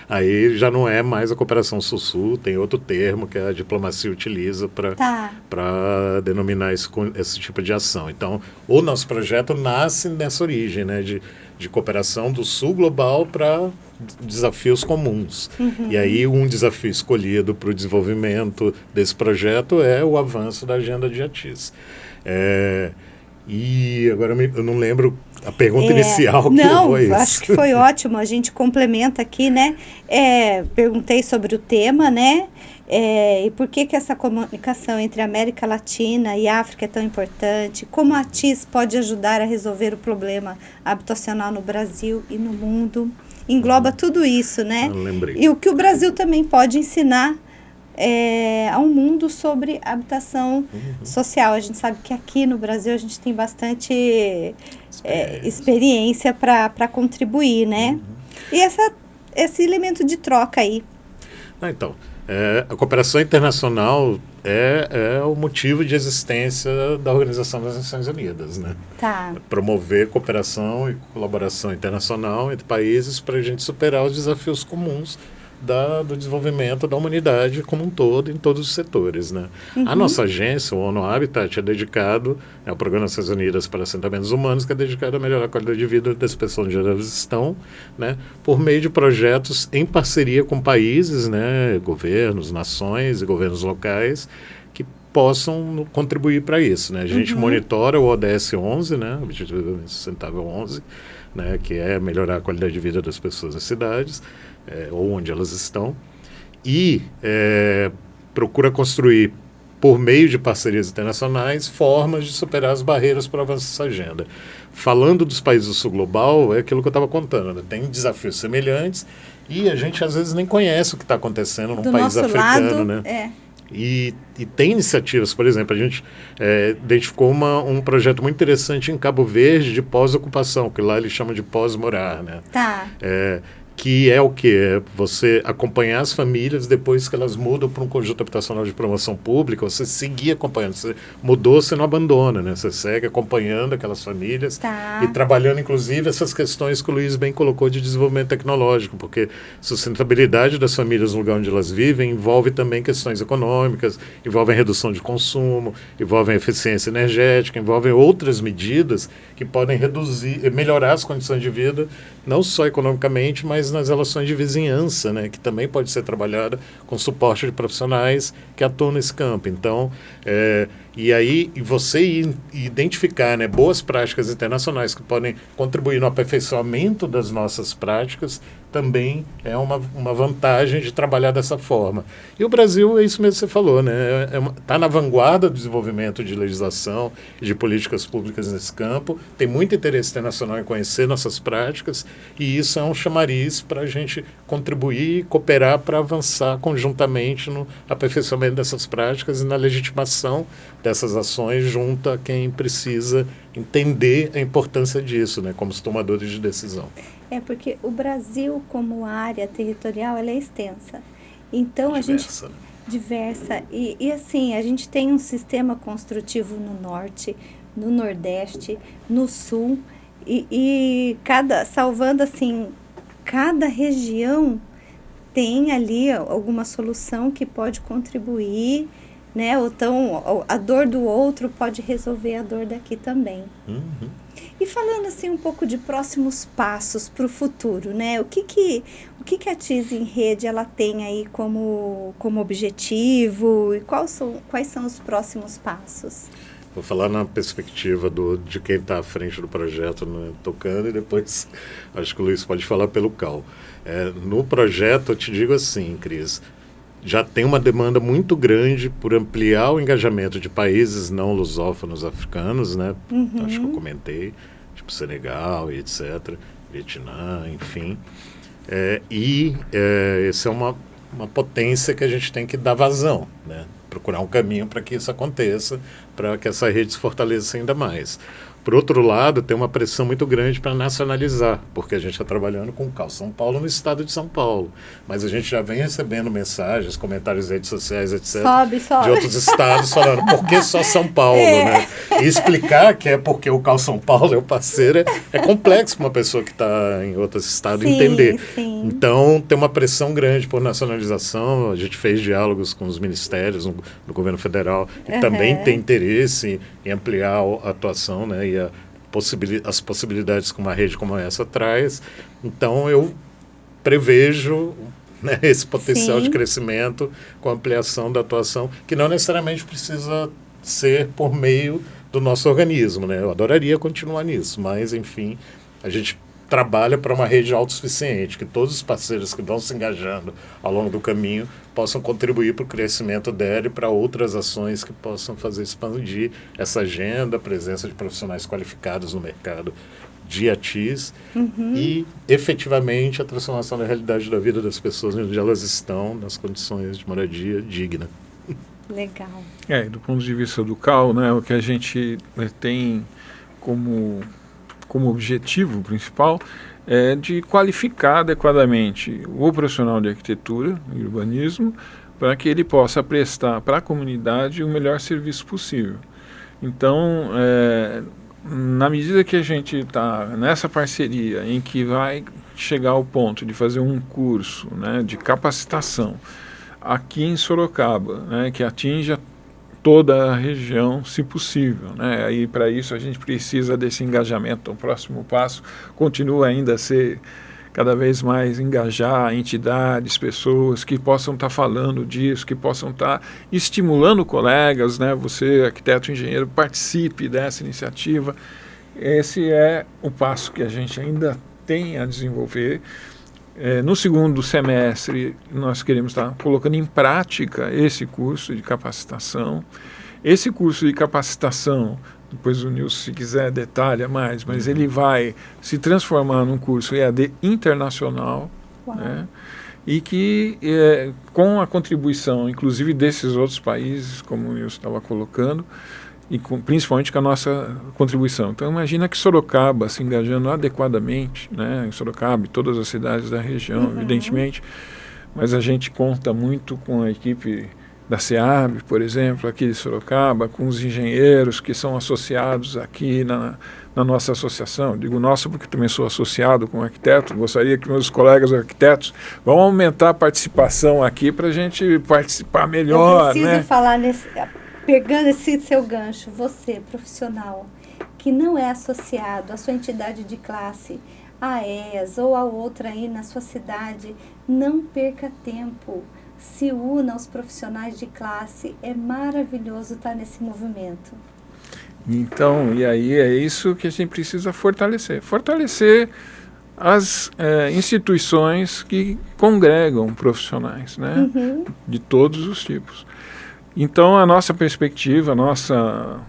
aí já não é mais a cooperação Sul-Sul, tem outro termo que a diplomacia utiliza para denominar esse tipo de ação. Então, o nosso projeto nasce nessa origem, né, de cooperação do Sul Global para desafios comuns. E aí um desafio escolhido para o desenvolvimento desse projeto é o avanço da agenda de Atis. E agora eu não lembro a pergunta inicial que levou a isso. Acho que foi ótimo, a gente complementa aqui, né? Perguntei sobre o tema, né? E por que essa comunicação entre América Latina e África é tão importante? Como a Atis pode ajudar a resolver o problema habitacional no Brasil e no mundo? Engloba tudo isso, né? Eu lembrei. E o que o Brasil também pode ensinar ao mundo sobre habitação social. A gente sabe que aqui no Brasil a gente tem bastante experiência para contribuir, né? E esse elemento de troca aí. Então, a cooperação internacional é o motivo de existência da Organização das Nações Unidas, né? Tá. Promover cooperação e colaboração internacional entre países para a gente superar os desafios comuns do desenvolvimento da humanidade como um todo, em todos os setores, né? A nossa agência, o ONU Habitat, é dedicado ao Programa das Nações Unidas para Assentamentos Humanos, que é dedicado a melhorar a qualidade de vida das pessoas onde elas estão, né? Por meio de projetos em parceria com países, né? Governos, nações e governos locais, que possam contribuir para isso, né? A gente monitora o ODS 11, né? Objetivo de Desenvolvimento Sustentável 11, né? Que é melhorar a qualidade de vida das pessoas nas cidades, ou onde elas estão, e procura construir, por meio de parcerias internacionais, formas de superar as barreiras para o avanço dessa agenda. Falando dos países do sul global, é aquilo que eu estava contando, né? Tem desafios semelhantes e a gente às vezes nem conhece o que está acontecendo num país africano, né? E tem iniciativas, por exemplo, a gente identificou um projeto muito interessante em Cabo Verde de pós-ocupação, que lá eles chamam de pós-morar, né? Tá. Que é o quê? É você acompanhar as famílias depois que elas mudam para um conjunto habitacional de promoção pública, você seguir acompanhando. Você mudou, você não abandona, né? Você segue acompanhando aquelas famílias e trabalhando, inclusive, essas questões que o Luiz bem colocou de desenvolvimento tecnológico, porque sustentabilidade das famílias no lugar onde elas vivem envolve também questões econômicas, envolve redução de consumo, envolve eficiência energética, envolve outras medidas que podem reduzir, melhorar as condições de vida, não só economicamente, mas nas relações de vizinhança, né, que também pode ser trabalhada com suporte de profissionais que atuam nesse campo. Então, e aí você identificar, né, boas práticas internacionais que podem contribuir no aperfeiçoamento das nossas práticas também é uma vantagem de trabalhar dessa forma. E o Brasil, é isso mesmo que você falou, né? Está na vanguarda do desenvolvimento de legislação e de políticas públicas nesse campo, tem muito interesse internacional em conhecer nossas práticas, e isso é um chamariz para a gente contribuir e cooperar para avançar conjuntamente no aperfeiçoamento dessas práticas e na legitimação dessas ações junto a quem precisa entender a importância disso, né, como os tomadores de decisão. Porque o Brasil, como área territorial, ela é extensa. Então, Diversa, né? Diversa. E assim, a gente tem um sistema construtivo no norte, no nordeste, no sul, e salvando assim, cada região tem ali alguma solução que pode contribuir, né? Ou então, a dor do outro pode resolver a dor daqui também. E falando assim um pouco de próximos passos para o futuro, né? O que a TIS em Rede ela tem aí como objetivo, e quais são os próximos passos? Vou falar na perspectiva de quem está à frente do projeto, né, tocando, e depois acho que o Luiz pode falar pelo CAL. No projeto, eu te digo assim, Cris, já tem uma demanda muito grande por ampliar o engajamento de países não lusófonos africanos, né? Acho que eu comentei, tipo Senegal e etc., Vietnã, enfim. Essa é uma potência que a gente tem que dar vazão, né? Procurar um caminho para que isso aconteça, para que essa rede se fortaleça ainda mais. Por outro lado, tem uma pressão muito grande para nacionalizar, porque a gente está trabalhando com o CAL São Paulo no estado de São Paulo. Mas a gente já vem recebendo mensagens, comentários nas redes sociais, etc., de outros estados falando, por que só São Paulo? Né? E explicar que é porque o CAL São Paulo é o parceiro é complexo para uma pessoa que está em outros estados entender. Sim. Então, tem uma pressão grande por nacionalização. A gente fez diálogos com os ministérios no governo federal, que também tem interesse em ampliar a atuação, né, e as possibilidades que uma rede como essa traz. Então, eu prevejo, né, esse potencial de crescimento com ampliação da atuação, que não necessariamente precisa ser por meio do nosso organismo, né? Eu adoraria continuar nisso, mas, enfim, a gente trabalha para uma rede autossuficiente, que todos os parceiros que vão se engajando ao longo do caminho possam contribuir para o crescimento dela e para outras ações que possam fazer expandir essa agenda, a presença de profissionais qualificados no mercado de ATIS e, efetivamente, a transformação da realidade da vida das pessoas onde elas estão, nas condições de moradia digna. Legal. Do ponto de vista do CAL, né, o que a gente tem como objetivo principal é de qualificar adequadamente o profissional de arquitetura e urbanismo, para que ele possa prestar para a comunidade o melhor serviço possível. Então, na medida que a gente está nessa parceria em que vai chegar ao ponto de fazer um curso, né, de capacitação aqui em Sorocaba, né, que atinja toda a região, se possível, né? E para isso a gente precisa desse engajamento. Então, o próximo passo continua ainda a ser cada vez mais engajar entidades, pessoas que possam estar falando disso, que possam estar estimulando colegas, né? Você, arquiteto, engenheiro, participe dessa iniciativa. Esse é o passo que a gente ainda tem a desenvolver. No segundo semestre, nós queremos estar colocando em prática esse curso de capacitação. Esse curso de capacitação, depois o Nilson, se quiser, detalha mais, mas ele vai se transformar num curso EAD internacional, né? E que, com a contribuição, inclusive, desses outros países, como o Nilson estava colocando, e principalmente com a nossa contribuição. Então, imagina que Sorocaba se engajando adequadamente, né, em Sorocaba e todas as cidades da região, evidentemente, mas a gente conta muito com a equipe da SEAB, por exemplo, aqui de Sorocaba, com os engenheiros que são associados aqui na nossa associação. Digo nossa porque também sou associado com arquiteto, gostaria que meus colegas arquitetos vão aumentar a participação aqui para a gente participar melhor. Eu preciso falar pegando esse seu gancho, você, profissional, que não é associado à sua entidade de classe, a ES ou a outra aí na sua cidade, não perca tempo. Se una aos profissionais de classe. É maravilhoso estar nesse movimento. Então, e aí é isso que a gente precisa fortalecer. Fortalecer as instituições que congregam profissionais, né? De todos os tipos. Então, a nossa perspectiva, a nossa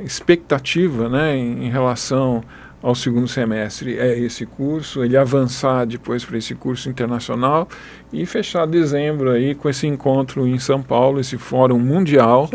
expectativa, né, em relação ao segundo semestre é esse curso, ele avançar depois para esse curso internacional e fechar dezembro aí com esse encontro em São Paulo, esse fórum mundial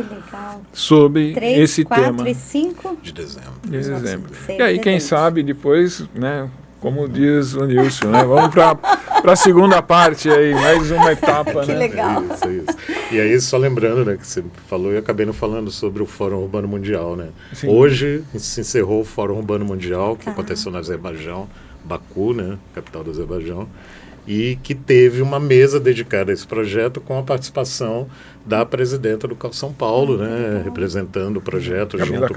sobre 3, esse 4 tema. E 5 de dezembro. De dezembro. E aí, quem sabe depois, né, como diz o Nilson, né, vamos para a segunda parte aí, mais uma etapa. Que né? legal. É isso. E aí, só lembrando, né, que você falou e acabei não falando sobre o Fórum Urbano Mundial, né? Sim. Hoje se encerrou o Fórum Urbano Mundial, que aconteceu no Azerbaijão, Baku, né, capital do Azerbaijão, e que teve uma mesa dedicada a esse projeto com a participação da presidenta do Cal São Paulo, né, representando o projeto Camila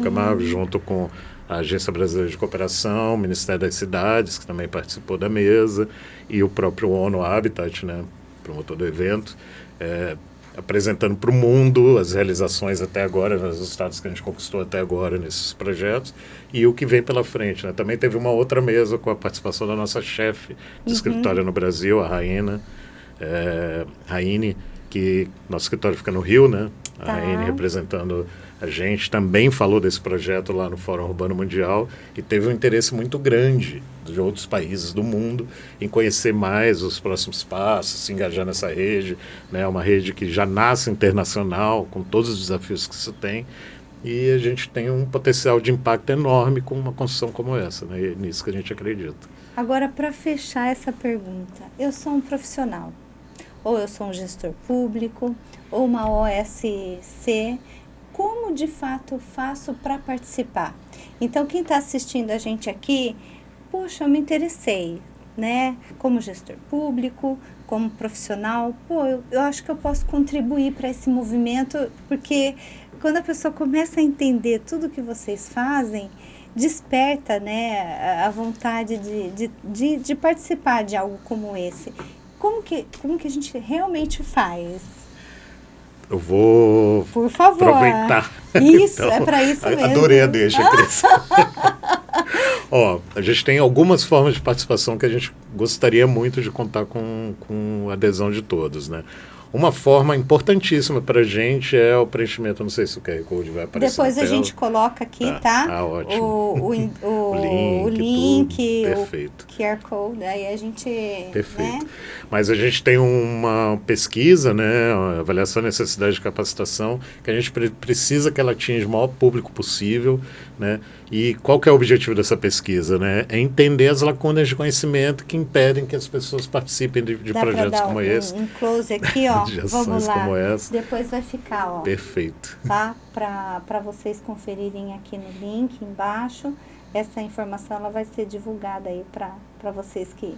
Camargo, junto com a Agência Brasileira de Cooperação, o Ministério das Cidades, que também participou da mesa, e o próprio ONU Habitat, né, promotor do evento, apresentando para o mundo as realizações até agora, os resultados que a gente conquistou até agora nesses projetos e o que vem pela frente, né? Também teve uma outra mesa com a participação da nossa chefe de escritório no Brasil, a Raine, que nosso escritório fica no Rio, né? A Raine representando a gente, também falou desse projeto lá no Fórum Urbano Mundial e teve um interesse muito grande de outros países do mundo em conhecer mais os próximos passos, se engajar nessa rede, né? Uma rede que já nasce internacional, com todos os desafios que isso tem, e a gente tem um potencial de impacto enorme com uma construção como essa, né? E é nisso que a gente acredita. Agora, para fechar essa pergunta, eu sou um profissional, ou eu sou um gestor público, ou uma OSC, como de fato faço para participar? Então, quem está assistindo a gente aqui, poxa, eu me interessei, né? Como gestor público, como profissional, eu acho que eu posso contribuir para esse movimento, porque quando a pessoa começa a entender tudo que vocês fazem, desperta, né, a vontade de participar de algo como esse. Como que a gente realmente faz? Eu vou Por favor. Aproveitar. Isso, então, é para isso mesmo. Adorei a deixa, Cris. Ó, a gente tem algumas formas de participação que a gente gostaria muito de contar com a adesão de todos, né? Uma forma importantíssima para a gente é o preenchimento, não sei se o QR Code vai aparecer. Depois a gente coloca aqui, tá? Ah, ótimo. O link, Perfeito. o QR Code, aí a gente... Perfeito. Né? Mas a gente tem uma pesquisa, né, uma avaliação de necessidade de capacitação, que a gente precisa que ela atinja o maior público possível, né? E qual que é o objetivo dessa pesquisa, né? É entender as lacunas de conhecimento que impedem que as pessoas participem de projetos como esse. Um close aqui, ó. de ações vamos lá. como essa. Depois vai ficar, ó. Perfeito. Tá? Para vocês conferirem aqui no link embaixo. Essa informação ela vai ser divulgada aí para vocês que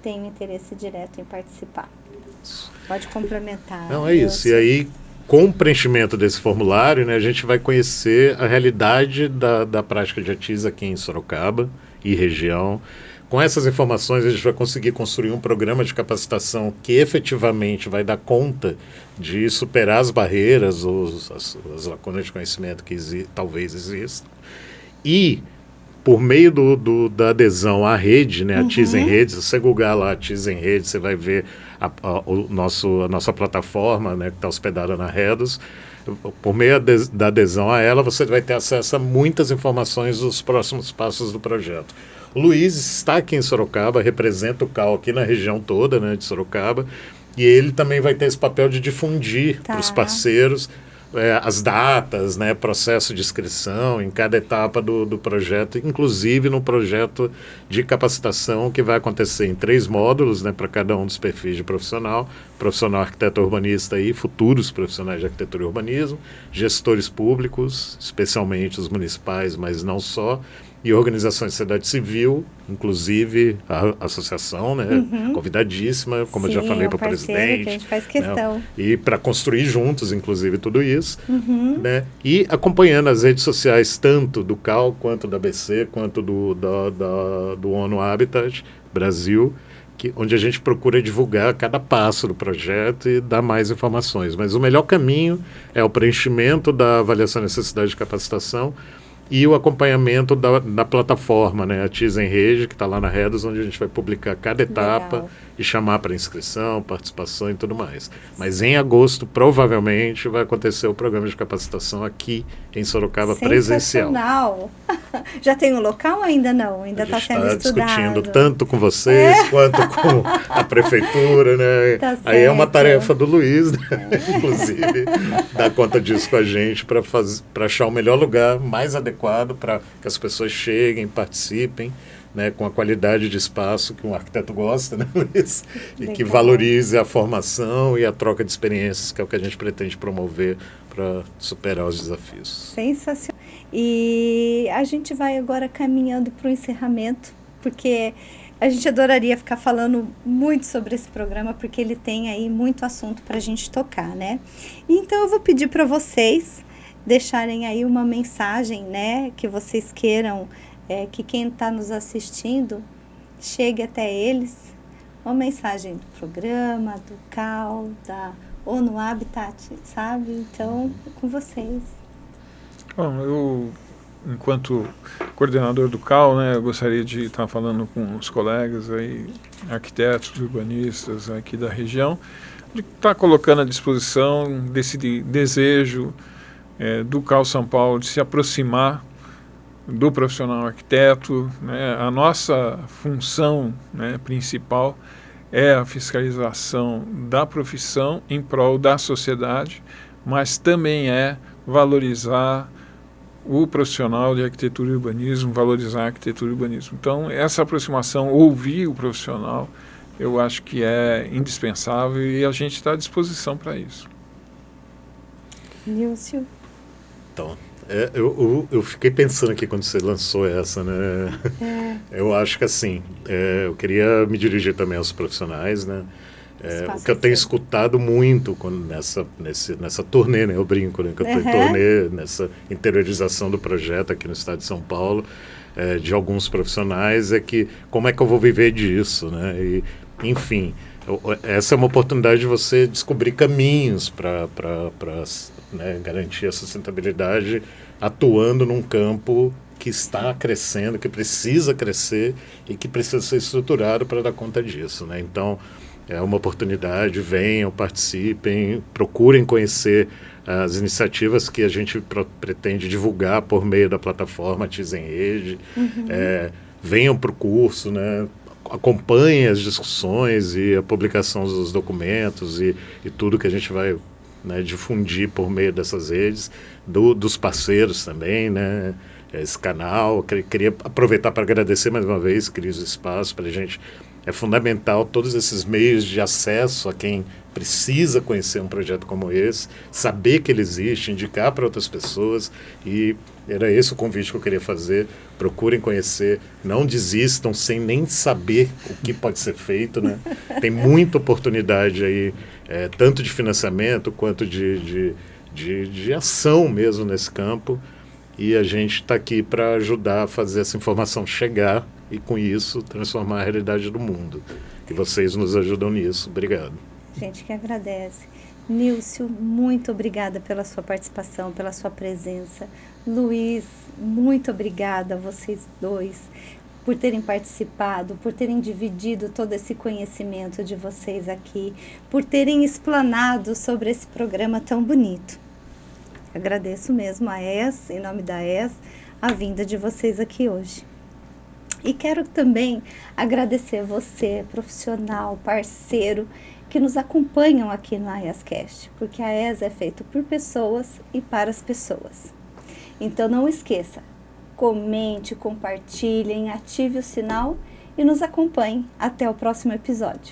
têm interesse direto em participar. Pode complementar. Não, é isso. E aí, com o preenchimento desse formulário, né, a gente vai conhecer a realidade da prática de ATIS aqui em Sorocaba e região. Com essas informações, a gente vai conseguir construir um programa de capacitação que efetivamente vai dar conta de superar as barreiras, as lacunas de conhecimento que talvez existam. E, por meio da adesão à rede, né, a ATIS em Rede, se você googar lá ATIS em Rede, você vai ver a nossa plataforma, né, que está hospedada na Redos. Por meio da adesão a ela, você vai ter acesso a muitas informações dos próximos passos do projeto. O Luiz está aqui em Sorocaba, representa o CAL aqui na região toda, né, de Sorocaba, e ele também vai ter esse papel de difundir para os parceiros as datas, né, processo de inscrição em cada etapa do projeto, inclusive no projeto de capacitação que vai acontecer em 3 módulos, né, para cada um dos perfis de profissional arquiteto urbanista e futuros profissionais de arquitetura e urbanismo, gestores públicos, especialmente os municipais, mas não só, e organizações de sociedade civil, inclusive a associação, né, convidadíssima, como eu já falei para o presidente. Que a gente faz questão. Né, e para construir juntos, inclusive, tudo isso. Né, e acompanhando as redes sociais, tanto do CAL, quanto da ABC, quanto do ONU Habitat Brasil, onde a gente procura divulgar cada passo do projeto e dar mais informações. Mas o melhor caminho é o preenchimento da avaliação de necessidade de capacitação e o acompanhamento da plataforma, né, a ATIS em Rede, que está lá na Redos, onde a gente vai publicar cada etapa e chamar para inscrição, participação e tudo mais. Mas em agosto, provavelmente, vai acontecer o programa de capacitação aqui em Sorocaba presencial. Sensacional! Já tem um local ou ainda não? Ainda está sendo estudado. Está discutindo tanto com vocês quanto com a prefeitura, né? Tá aí é uma tarefa do Luiz, né? Inclusive, dar conta disso com a gente para achar o melhor lugar mais adequado para que as pessoas cheguem, participem, né, com a qualidade de espaço que um arquiteto gosta, né, Luiz? E que valorize a formação e a troca de experiências, que é o que a gente pretende promover para superar os desafios. Sensacional. E a gente vai agora caminhando para o encerramento, porque a gente adoraria ficar falando muito sobre esse programa, porque ele tem aí muito assunto para a gente tocar, né? Então eu vou pedir para vocês deixarem aí uma mensagem, né, que vocês queiram que quem está nos assistindo chegue até eles, uma mensagem do programa, do CAL, da ONU Habitat, sabe? Então, é com vocês. Bom, eu, enquanto coordenador do CAL, né, eu gostaria de estar falando com os colegas aí, arquitetos, urbanistas aqui da região, de estar colocando à disposição desse desejo do CAL São Paulo de se aproximar do profissional arquiteto, né? A nossa função, né, principal é a fiscalização da profissão em prol da sociedade, mas também é valorizar o profissional de arquitetura e urbanismo, valorizar a arquitetura e urbanismo. Então, essa aproximação, ouvir o profissional, eu acho que é indispensável e a gente está à disposição para isso. Nilcio? Então, eu fiquei pensando aqui quando você lançou essa, né? Eu acho que assim, eu queria me dirigir também aos profissionais, né? O que eu tenho escutado muito nessa turnê, né? Eu brinco, né? Que eu estou em turnê, nessa interiorização do projeto aqui no estado de São Paulo, de alguns profissionais, é que como é que eu vou viver disso, né? E, enfim, essa é uma oportunidade de você descobrir caminhos para né, garantir a sustentabilidade atuando num campo que está crescendo, que precisa crescer e que precisa ser estruturado para dar conta disso, né? Então, é uma oportunidade, venham, participem, procurem conhecer as iniciativas que a gente pretende divulgar por meio da plataforma ATIS em Rede, venham para o curso, né? Acompanhem as discussões e a publicação dos documentos e tudo que a gente vai, né, difundir por meio dessas redes, dos parceiros também, né, esse canal. Queria aproveitar para agradecer mais uma vez, Cris, o espaço para a gente é fundamental todos esses meios de acesso a quem precisa conhecer um projeto como esse, saber que ele existe, indicar para outras pessoas, e era esse o convite que eu queria fazer. Procurem conhecer, não desistam sem nem saber o que pode ser feito, né? Tem muita oportunidade aí, tanto de financiamento quanto de ação mesmo nesse campo, e a gente está aqui para ajudar a fazer essa informação chegar e, com isso, transformar a realidade do mundo. E vocês nos ajudam nisso. Obrigado. Gente que agradece. Nilcio, muito obrigada pela sua participação, pela sua presença. Luiz, muito obrigada a vocês dois por terem participado, por terem dividido todo esse conhecimento de vocês aqui, por terem explanado sobre esse programa tão bonito. Agradeço mesmo a ES, em nome da ES, a vinda de vocês aqui hoje. E quero também agradecer você, profissional, parceiro, que nos acompanham aqui na ESCast, porque a ES é feita por pessoas e para as pessoas. Então não esqueça, comente, compartilhem, ative o sinal e nos acompanhe até o próximo episódio.